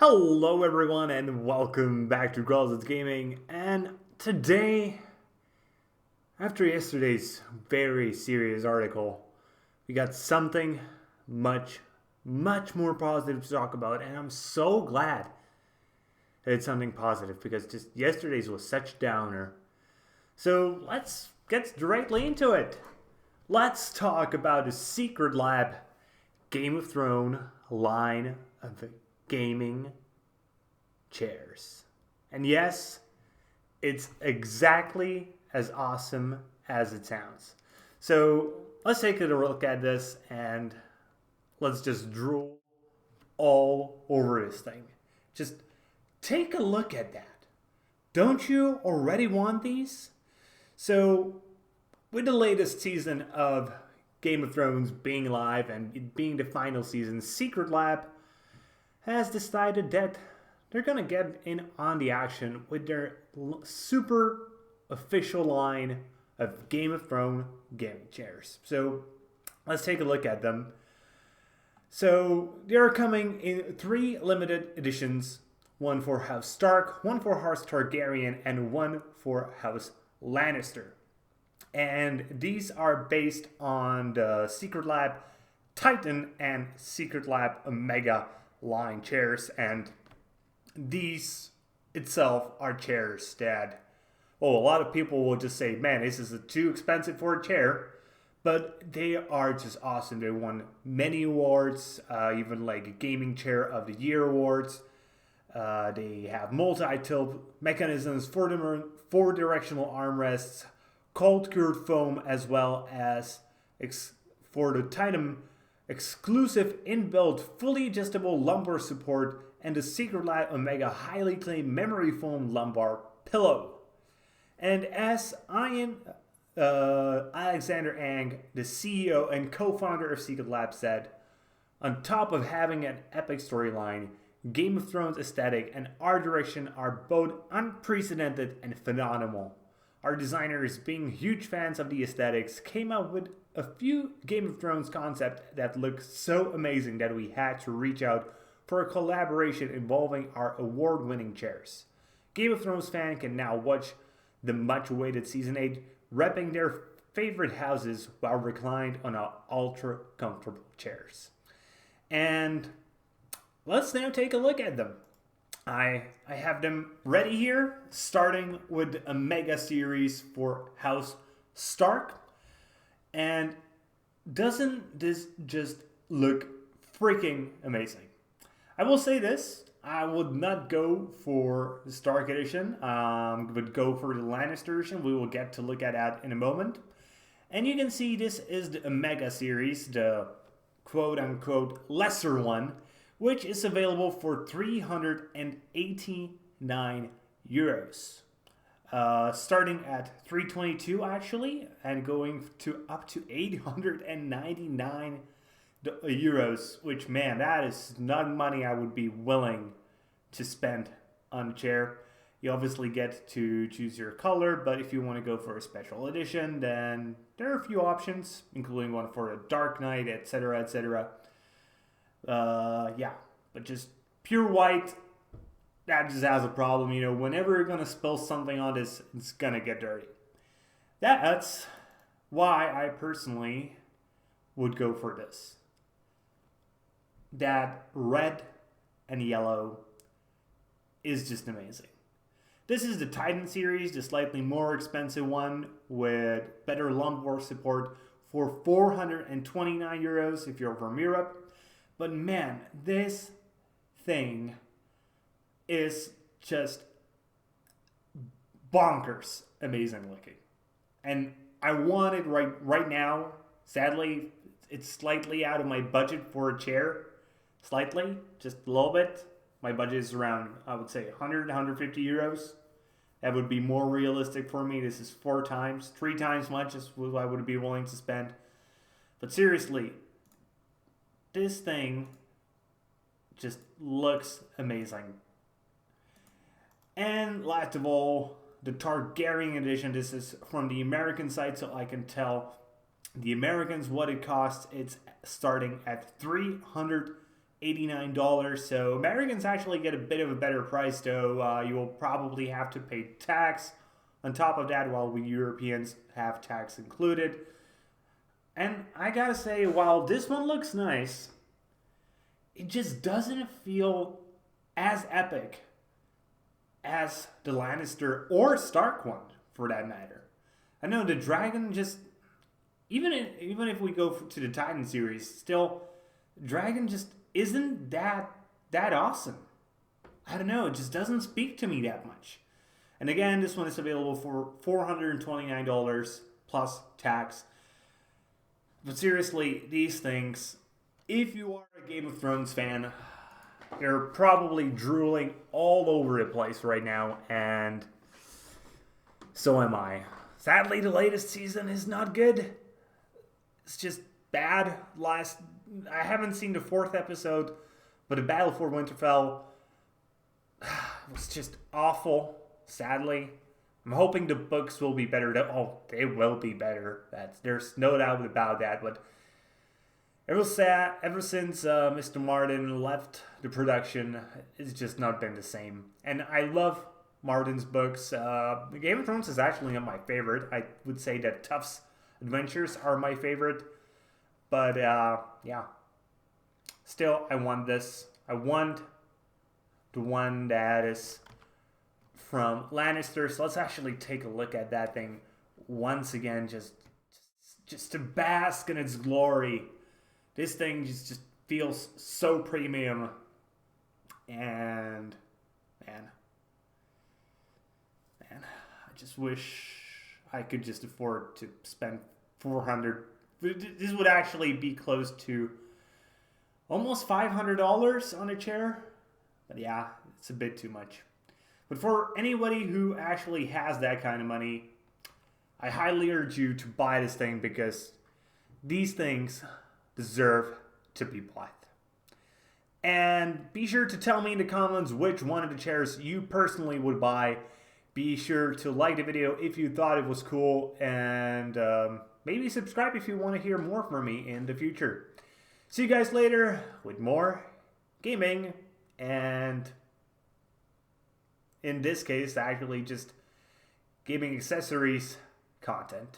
Hello everyone and welcome back to Growl's Gaming. And today, after yesterday's very serious article, we got something much more positive to talk about, and I'm so glad that it's something positive because just yesterday's was such a downer. So let's get directly into it. Let's talk about the Secret Lab Game of Thrones line of gaming chairs. And yes, it's exactly as awesome as it sounds. So let's take a look at this and let's just drool all over this thing. Just take a look at that. Don't you already want these? So, with the latest season of Game of Thrones being live and it being the final season, Secret Lab has decided that they're gonna get in on the action with their super official line of Game of Thrones gaming chairs. So let's take a look at them. So they're coming in 3 limited editions: one for House Stark, one for House Targaryen, and one for House Lannister. And these are based on the Secret Lab Titan and Secret Lab Omega line chairs, and these itself are chairs that, a lot of people will just say, man, this is too expensive for a chair, but they are just awesome. They won many awards, even like Gaming Chair of the Year awards. They have multi-tilt mechanisms, four-directional armrests, cold-cured foam, as well as for the Titan exclusive inbuilt fully adjustable lumbar support, and the Secret Lab Omega highly claimed memory foam lumbar pillow. And as Alexander Ang, the CEO and co-founder of Secret Lab, said, on top of having an epic storyline, Game of Thrones aesthetic and art direction are both unprecedented and phenomenal. Our designers, being huge fans of the aesthetics, came up with a few Game of Thrones concepts that look so amazing that we had to reach out for a collaboration involving our award-winning chairs. Game of Thrones fans can now watch the much-awaited Season 8 repping their favorite houses while reclined on our ultra-comfortable chairs. And let's now take a look at them. I have them ready here, starting with a mega series for House Stark. And doesn't this just look freaking amazing? I will say this, I would not go for the Stark edition, would go for the Lannister edition. We will get to look at that in a moment. And you can see this is the Omega series, the quote-unquote lesser one, which is available for 389 euros. Starting at 322 actually, and going to up to 899 euros, which, man, that is not money I would be willing to spend on a chair. You obviously get to choose your color, but if you want to go for a special edition, then there are a few options, including one for a Dark Knight, etc., etc. Yeah, but just pure white, that just has a problem. Whenever you're gonna spill something on this, it's gonna get dirty. That's why I personally would go for this. That red and yellow is just amazing. This is the Titan series, the slightly more expensive one with better lumbar support for 429 euros if you're from Europe. But man, this thing is just bonkers amazing looking. And I want it right now. Sadly, it's slightly out of my budget for a chair. Slightly, just a little bit. My budget is around, I would say, 100, 150 euros. That would be more realistic for me. This is 3 times much as what I would be willing to spend. But seriously, this thing just looks amazing. And last of all, the Targaryen edition. This is from the American side, so I can tell the Americans what it costs. It's starting at 300 $89. So Americans actually get a bit of a better price, though. You will probably have to pay tax on top of that, while we Europeans have tax included. And I gotta say, while this one looks nice, it just doesn't feel as epic as the Lannister or Stark one, for that matter. I know the dragon just, even if we go to the Titan series, still, dragon just isn't that awesome. I don't know, it just doesn't speak to me that much. And again, this one is available for $429 plus tax. But seriously, these things, if you are a Game of Thrones fan, you're probably drooling all over the place right now, and so am I. Sadly, the latest season is not good. It's just bad. I haven't seen the 4th episode, but the Battle for Winterfell was just awful, sadly. I'm hoping the books will be better. Oh, they will be better. There's no doubt about that. But ever since Mr. Martin left the production, it's just not been the same. And I love Martin's books. Game of Thrones is actually not my favorite. I would say that Tufts Adventures are my favorite. But yeah, still, I want this. I want the one that is from Lannister. So let's actually take a look at that thing once again, just to bask in its glory. This thing just feels so premium, and man, I just wish I could just afford to spend $400. This would actually be close to almost $500 on a chair, but yeah, it's a bit too much. But for anybody who actually has that kind of money, I highly urge you to buy this thing, because these things deserve to be bought. And be sure to tell me in the comments which one of the chairs you personally would buy. Be sure to like the video if you thought it was cool, and maybe subscribe if you want to hear more from me in the future. See you guys later with more gaming, and in this case, actually just gaming accessories content.